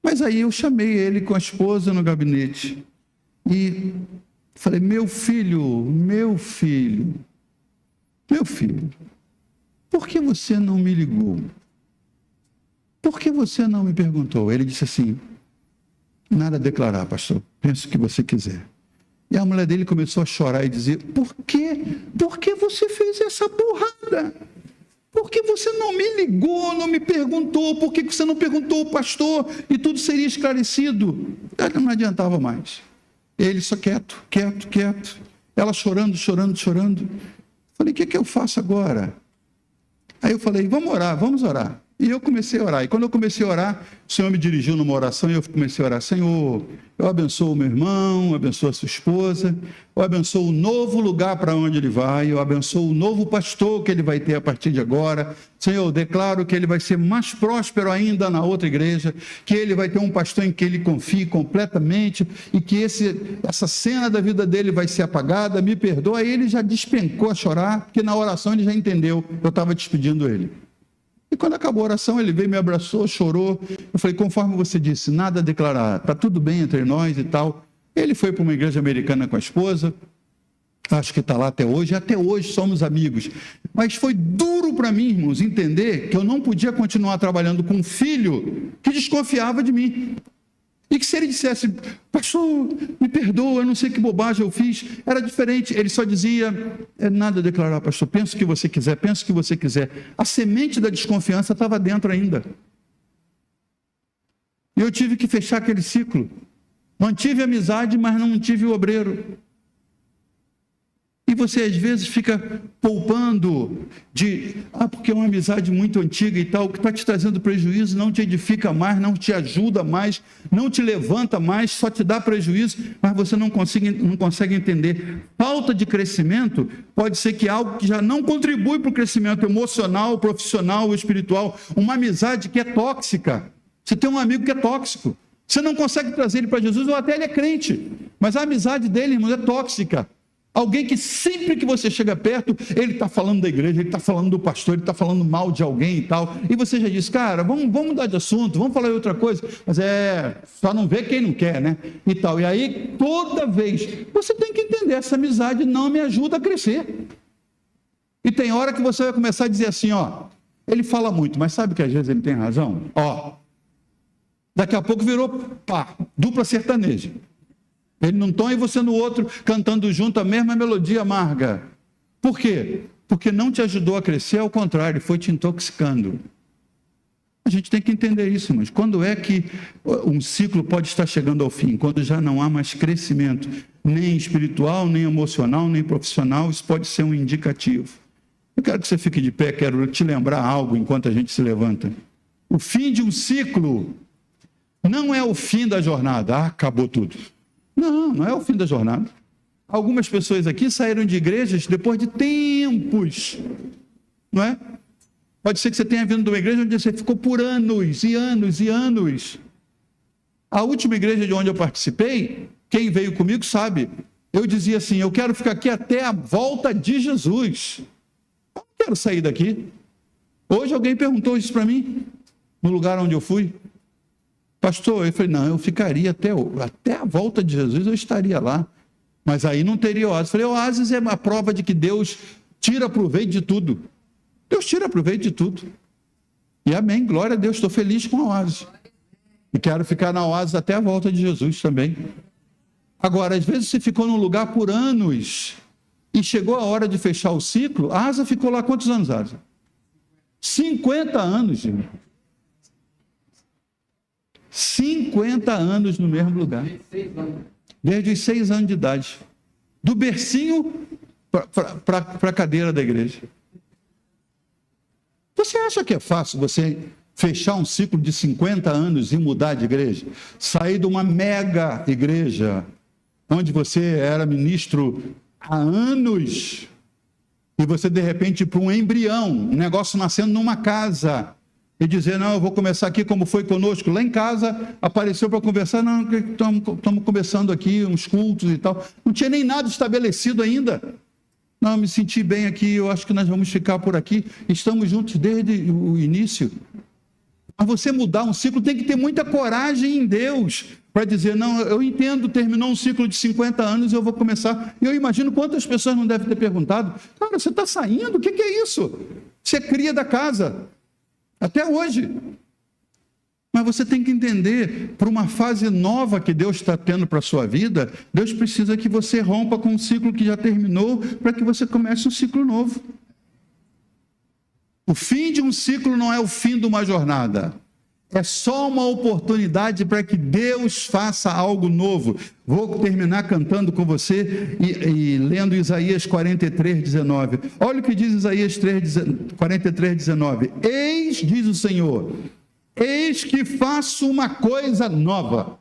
Mas aí eu chamei ele com a esposa no gabinete e falei: meu filho, por que você não me ligou? Por que você não me perguntou? Ele disse assim: nada a declarar, pastor, pensa o que você quiser. E a mulher dele começou a chorar e dizer: por que você fez essa burrada? Por que você não me ligou, não me perguntou? Por que você não perguntou ao pastor e tudo seria esclarecido? Não adiantava mais. Ele só quieto. Ela chorando. Falei: o que eu faço agora? Aí eu falei: vamos orar. E eu comecei a orar. E quando eu comecei a orar, o Senhor me dirigiu numa oração e eu comecei a orar: Senhor, eu abençoo o meu irmão, abençoo a sua esposa, eu abençoo o novo lugar para onde ele vai, eu abençoo o novo pastor que ele vai ter a partir de agora. Senhor, eu declaro que ele vai ser mais próspero ainda na outra igreja, que ele vai ter um pastor em que ele confie completamente e que essa cena da vida dele vai ser apagada. Me perdoa. Aí ele já despencou a chorar, porque na oração ele já entendeu, eu estava despedindo ele. E quando acabou a oração, ele veio, me abraçou, chorou. Eu falei: conforme você disse, nada a declarar, está tudo bem entre nós e tal. Ele foi para uma igreja americana com a esposa, acho que está lá até hoje somos amigos. Mas foi duro para mim, irmãos, entender que eu não podia continuar trabalhando com um filho que desconfiava de mim. E que se ele dissesse, pastor, me perdoa, eu não sei que bobagem eu fiz, era diferente. Ele só dizia, nada a declarar, pastor, pensa o que você quiser, pensa o que você quiser. A semente da desconfiança estava dentro ainda. E eu tive que fechar aquele ciclo. Mantive a amizade, mas não tive o obreiro. E você às vezes fica poupando porque é uma amizade muito antiga e tal, que está te trazendo prejuízo, não te edifica mais, não te ajuda mais, não te levanta mais, só te dá prejuízo, mas você não consegue entender. Falta de crescimento pode ser que algo que já não contribui para o crescimento emocional, profissional, espiritual, uma amizade que é tóxica. Você tem um amigo que é tóxico, você não consegue trazer ele para Jesus, ou até ele é crente, mas a amizade dele, irmãos, é tóxica. Alguém que sempre que você chega perto, ele está falando da igreja, ele está falando do pastor, ele está falando mal de alguém e tal, e você já diz, cara, vamos mudar de assunto, vamos falar de outra coisa, mas só não vê quem não quer, né, e tal, e aí toda vez, você tem que entender, essa amizade não me ajuda a crescer, e tem hora que você vai começar a dizer assim, ele fala muito, mas sabe que às vezes ele tem razão, daqui a pouco virou, dupla sertaneja, ele num tom e você no outro, cantando junto a mesma melodia amarga. Por quê? Porque não te ajudou a crescer, ao contrário, foi te intoxicando. A gente tem que entender isso, mas quando é que um ciclo pode estar chegando ao fim? Quando já não há mais crescimento, nem espiritual, nem emocional, nem profissional, isso pode ser um indicativo. Eu quero que você fique de pé, quero te lembrar algo enquanto a gente se levanta. O fim de um ciclo não é o fim da jornada. Acabou tudo. Não é o fim da jornada. Algumas pessoas aqui saíram de igrejas depois de tempos, não é? Pode ser que você tenha vindo de uma igreja onde você ficou por anos e anos e anos. A última igreja de onde eu participei, quem veio comigo sabe, eu dizia assim, eu quero ficar aqui até a volta de Jesus. Eu não quero sair daqui. Hoje alguém perguntou isso para mim, no lugar onde eu fui. Pastor, eu falei, não, eu ficaria até a volta de Jesus, eu estaria lá. Mas aí não teria oásis. Eu falei, oásis é uma prova de que Deus tira proveito de tudo. Deus tira proveito de tudo. E amém, glória a Deus, estou feliz com a oásis. E quero ficar na oásis até a volta de Jesus também. Agora, às vezes você ficou num lugar por anos e chegou a hora de fechar o ciclo, a Asa ficou lá quantos anos, Asa? 50 anos, irmão. 50 anos no mesmo lugar. Desde os 6 anos de idade. Do bercinho para a cadeira da igreja. Você acha que é fácil você fechar um ciclo de 50 anos e mudar de igreja? Sair de uma mega igreja, onde você era ministro há anos, e você de repente ir para um embrião, um negócio nascendo numa casa, e dizer, não, eu vou começar aqui como foi conosco. Lá em casa, apareceu para conversar, não, estamos começando aqui uns cultos e tal. Não tinha nem nada estabelecido ainda. Não, me senti bem aqui, eu acho que nós vamos ficar por aqui. Estamos juntos desde o início. Mas você mudar um ciclo, tem que ter muita coragem em Deus, para dizer, não, eu entendo, terminou um ciclo de 50 anos, eu vou começar. E eu imagino quantas pessoas não devem ter perguntado, cara, você está saindo? O que é isso? Você é cria da casa. Até hoje. Mas você tem que entender, para uma fase nova que Deus está tendo para a sua vida, Deus precisa que você rompa com um ciclo que já terminou, para que você comece um ciclo novo. O fim de um ciclo não é o fim de uma jornada. É só uma oportunidade para que Deus faça algo novo. Vou terminar cantando com você e lendo Isaías 43, 19. Olha o que diz Isaías 43, 19. Eis, diz o Senhor, eis que faço uma coisa nova.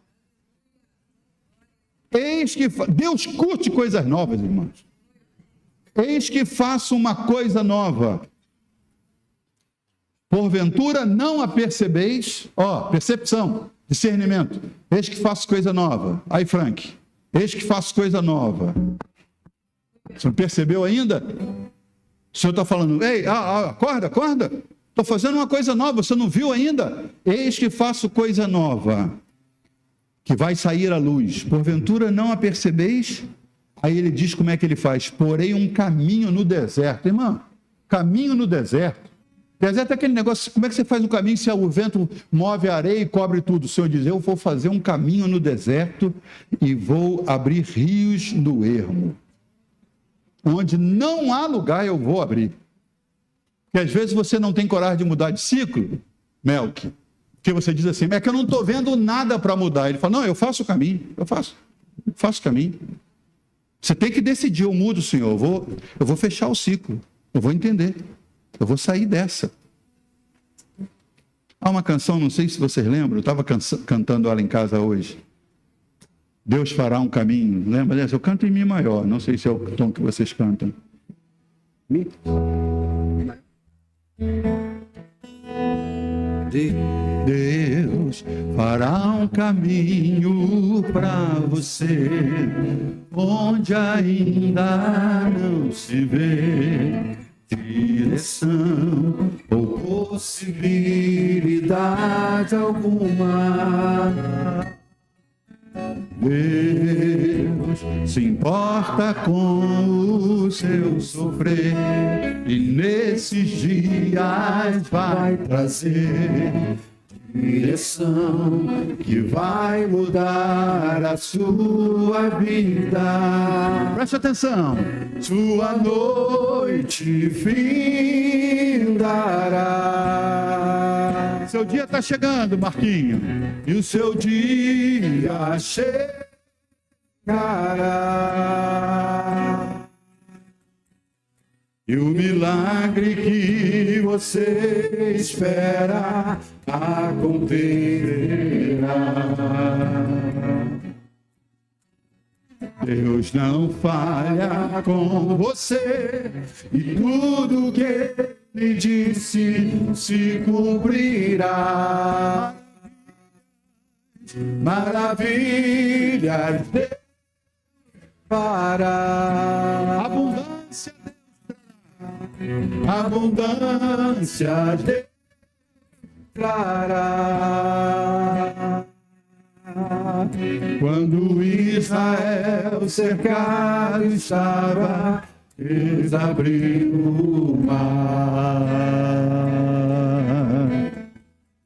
Deus curte coisas novas, irmãos. Eis que faço uma coisa nova. Porventura não a percebeis, percepção, discernimento, eis que faço coisa nova. Aí, Frank, eis que faço coisa nova. Você não percebeu ainda? O Senhor está falando, ei, acorda, estou fazendo uma coisa nova, você não viu ainda? Eis que faço coisa nova, que vai sair à luz. Porventura não a percebeis? Aí ele diz como é que ele faz, porém um caminho no deserto. Irmão, caminho no deserto. Deserto é aquele negócio, como é que você faz um caminho se o vento move a areia e cobre tudo? O Senhor diz, eu vou fazer um caminho no deserto e vou abrir rios no ermo. Onde não há lugar, eu vou abrir. Porque às vezes você não tem coragem de mudar de ciclo, Melk, porque você diz assim, é que eu não estou vendo nada para mudar. Ele fala, não, eu faço o caminho, eu faço o caminho. Você tem que decidir, eu mudo, Senhor, eu vou fechar o ciclo, eu vou entender. Eu vou sair dessa. Há uma canção, não sei se vocês lembram, eu estava cantando ela em casa hoje. Deus fará um caminho. Lembra dessa? Eu canto em Mi maior, não sei se é o tom que vocês cantam. Mi? Deus fará um caminho para você, onde ainda não se vê direção ou possibilidade alguma. Deus se importa com o seu sofrer e nesses dias vai trazer direção que vai mudar a sua vida. Preste atenção. Sua noite findará. Seu dia está chegando, Marquinho. E o seu dia chegará. E o milagre que você espera acontecerá. Deus não falha com você e tudo que Ele disse se cumprirá. Maravilhas para abundância. Abundância declarará. Quando Israel cercado estava, eles abriram o mar.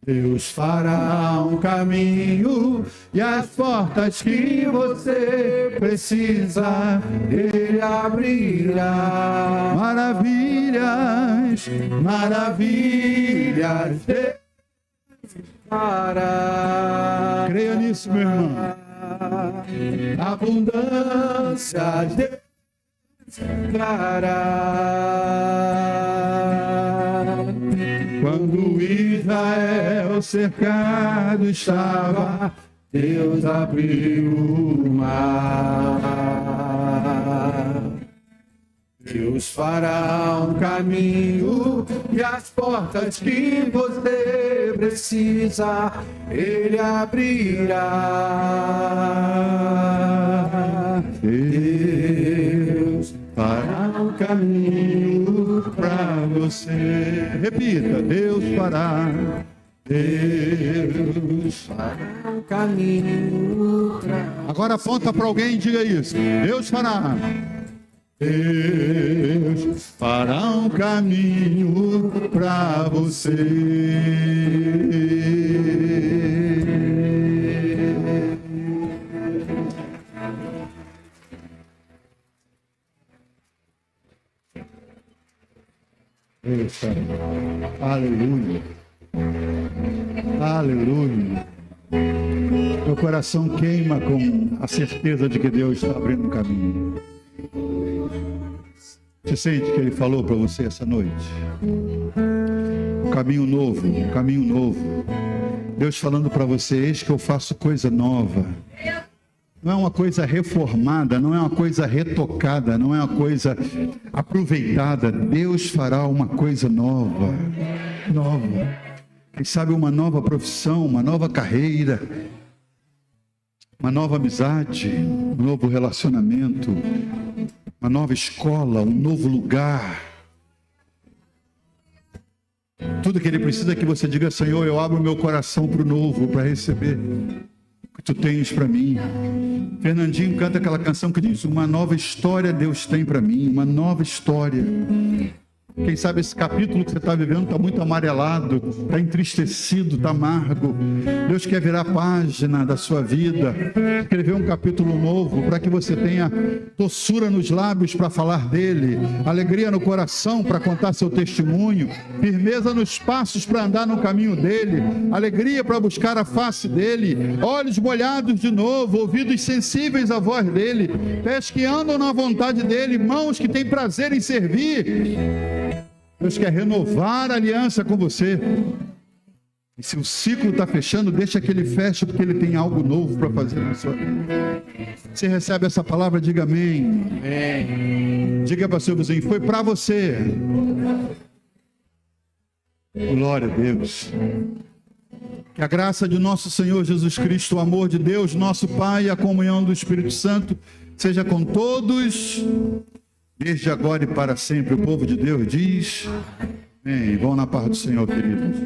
Deus fará um caminho e as portas que você precisa, Ele abrirá. Maravilhas, maravilhas. Creia nisso, meu irmão. Abundância declarará. Quando Israel cercado estava, Deus abriu o mar. Deus fará um caminho e as portas que você precisa, Ele abrirá. Deus fará um caminho para você. Repita, Deus fará. Deus fará um caminho para... Agora aponta para alguém e diga isso. Deus fará. Deus fará um caminho para você. Eita. Aleluia. Aleluia. Meu coração queima com a certeza de que Deus está abrindo um caminho. Você sente que Ele falou para você essa noite? Um caminho novo, um caminho novo. Deus falando para você, eis que eu faço coisa nova. Não é uma coisa reformada, não é uma coisa retocada, não é uma coisa aproveitada. Deus fará uma coisa nova. Nova. Quem sabe uma nova profissão, uma nova carreira, uma nova amizade, um novo relacionamento, uma nova escola, um novo lugar. Tudo que Ele precisa é que você diga, Senhor, eu abro meu coração para o novo, para receber o que Tu tens para mim. Fernandinho canta aquela canção que diz, uma nova história Deus tem para mim, uma nova história. Quem sabe esse capítulo que você está vivendo está muito amarelado, está entristecido, está amargo. Deus quer virar a página da sua vida, escrever um capítulo novo para que você tenha doçura nos lábios para falar dele, alegria no coração para contar seu testemunho, firmeza nos passos para andar no caminho dele, alegria para buscar a face dele, olhos molhados de novo, ouvidos sensíveis à voz dele, pés que andam na vontade dele, mãos que têm prazer em servir. Deus quer renovar a aliança com você. E se o ciclo está fechando, deixa que ele feche, porque ele tem algo novo para fazer na sua vida. Você recebe essa palavra, diga amém. Amém. Diga para o seu vizinho, foi para você. Glória a Deus. Que a graça de nosso Senhor Jesus Cristo, o amor de Deus, nosso Pai, e a comunhão do Espírito Santo seja com todos, desde agora e para sempre. O povo de Deus diz: amém. Vão na paz do Senhor, queridos.